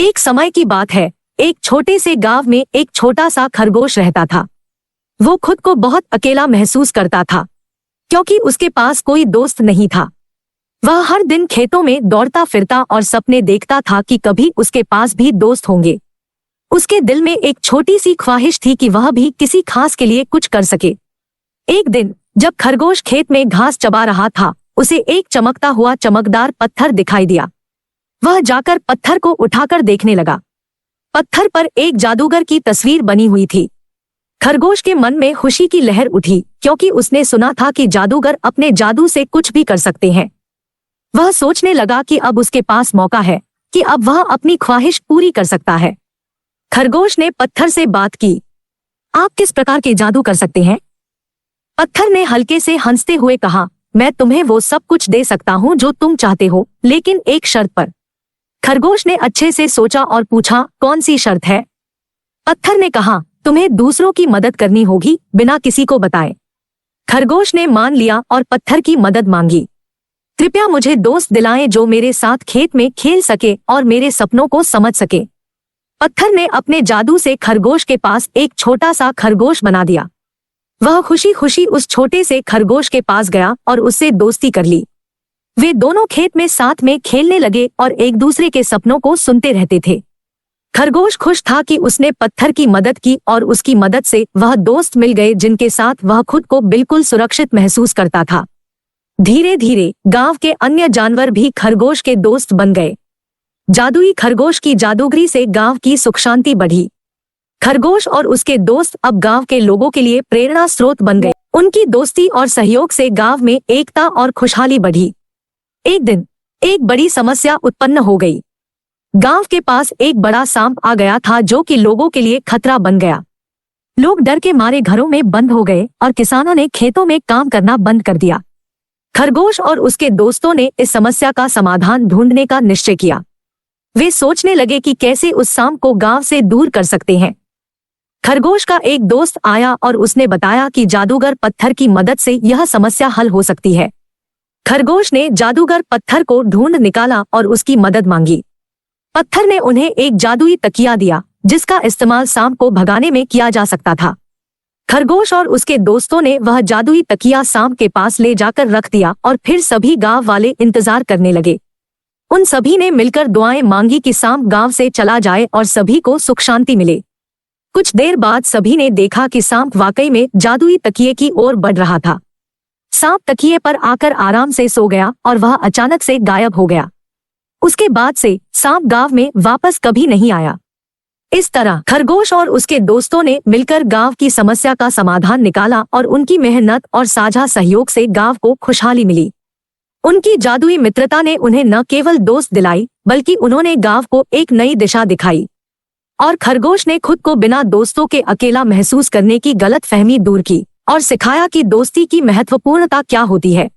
एक समय की बात है, एक छोटे से गांव में एक छोटा सा खरगोश रहता था। वो खुद को बहुत अकेला महसूस करता था, क्योंकि उसके पास कोई दोस्त नहीं था। वह हर दिन खेतों में दौड़ता फिरता और सपने देखता था कि कभी उसके पास भी दोस्त होंगे। उसके दिल में एक छोटी सी ख्वाहिश थी कि वह भी किसी खास के लिए कुछ कर सके। एक दिन जब खरगोश खेत में घास चबा रहा था, उसे एक चमकता हुआ चमकदार पत्थर दिखाई दिया। वह जाकर पत्थर को उठाकर देखने लगा। पत्थर पर एक जादूगर की तस्वीर बनी हुई थी। खरगोश के मन में खुशी की लहर उठी, क्योंकि उसने सुना था कि जादूगर अपने जादू से कुछ भी कर सकते हैं। वह सोचने लगा कि अब उसके पास मौका है कि अब वह अपनी ख्वाहिश पूरी कर सकता है। खरगोश ने पत्थर से बात की, आप किस प्रकार के जादू कर सकते हैं? पत्थर ने हल्के से हंसते हुए कहा, मैं तुम्हें वो सब कुछ दे सकता हूँ जो तुम चाहते हो, लेकिन एक शर्त पर। खरगोश ने अच्छे से सोचा और पूछा, कौन सी शर्त है? पत्थर ने कहा, तुम्हें दूसरों की मदद करनी होगी, बिना किसी को बताए। खरगोश ने मान लिया और पत्थर की मदद मांगी। कृपया मुझे दोस्त दिलाएं जो मेरे साथ खेत में खेल सके और मेरे सपनों को समझ सके। पत्थर ने अपने जादू से खरगोश के पास एक छोटा सा खरगोश बना दिया। वह खुशी खुशी उस छोटे से खरगोश के पास गया और उससे दोस्ती कर ली। वे दोनों खेत में साथ में खेलने लगे और एक दूसरे के सपनों को सुनते रहते थे। खरगोश खुश था कि उसने पत्थर की मदद की और उसकी मदद से वह दोस्त मिल गए जिनके साथ वह खुद को बिल्कुल सुरक्षित महसूस करता था। धीरे धीरे गांव के अन्य जानवर भी खरगोश के दोस्त बन गए। जादुई खरगोश की जादूगरी से गांव की सुख शांति बढ़ी। खरगोश और उसके दोस्त अब गांव के लोगों के लिए प्रेरणा स्रोत बन गए। उनकी दोस्ती और सहयोग से गांव में एकता और खुशहाली बढ़ी। एक दिन एक बड़ी समस्या उत्पन्न हो गई। गांव के पास एक बड़ा सांप आ गया था जो कि लोगों के लिए खतरा बन गया। लोग डर के मारे घरों में बंद हो गए और किसानों ने खेतों में काम करना बंद कर दिया। खरगोश और उसके दोस्तों ने इस समस्या का समाधान ढूंढने का निश्चय किया। वे सोचने लगे कि कैसे उस सांप को गांव से दूर कर सकते हैं। खरगोश का एक दोस्त आया और उसने बताया कि जादूगर पत्थर की मदद से यह समस्या हल हो सकती है। खरगोश ने जादूगर पत्थर को ढूंढ निकाला और उसकी मदद मांगी। पत्थर ने उन्हें एक जादुई तकिया दिया, जिसका इस्तेमाल सांप को भगाने में किया जा सकता था। खरगोश और उसके दोस्तों ने वह जादुई तकिया सांप के पास ले जाकर रख दिया और फिर सभी गांव वाले इंतजार करने लगे। उन सभी ने मिलकर दुआएं मांगी कि सांप गांव से चला जाए और सभी को सुख शांति मिले। कुछ देर बाद सभी ने देखा कि सांप वाकई में जादुई तकिए की ओर बढ़ रहा था। सांप तकिए पर आकर आराम से सो गया और वह अचानक से गायब हो गया। उसके बाद से सांप गांव में वापस कभी नहीं आया। इस तरह खरगोश और उसके दोस्तों ने मिलकर गांव की समस्या का समाधान निकाला और उनकी मेहनत और साझा सहयोग से गांव को खुशहाली मिली। उनकी जादुई मित्रता ने उन्हें न केवल दोस्त दिलाई, बल्कि उन्होंने गांव को एक नई दिशा दिखाई। और खरगोश ने खुद को बिना दोस्तों के अकेला महसूस करने की गलतफहमी दूर की और सिखाया कि दोस्ती की महत्वपूर्णता क्या होती है।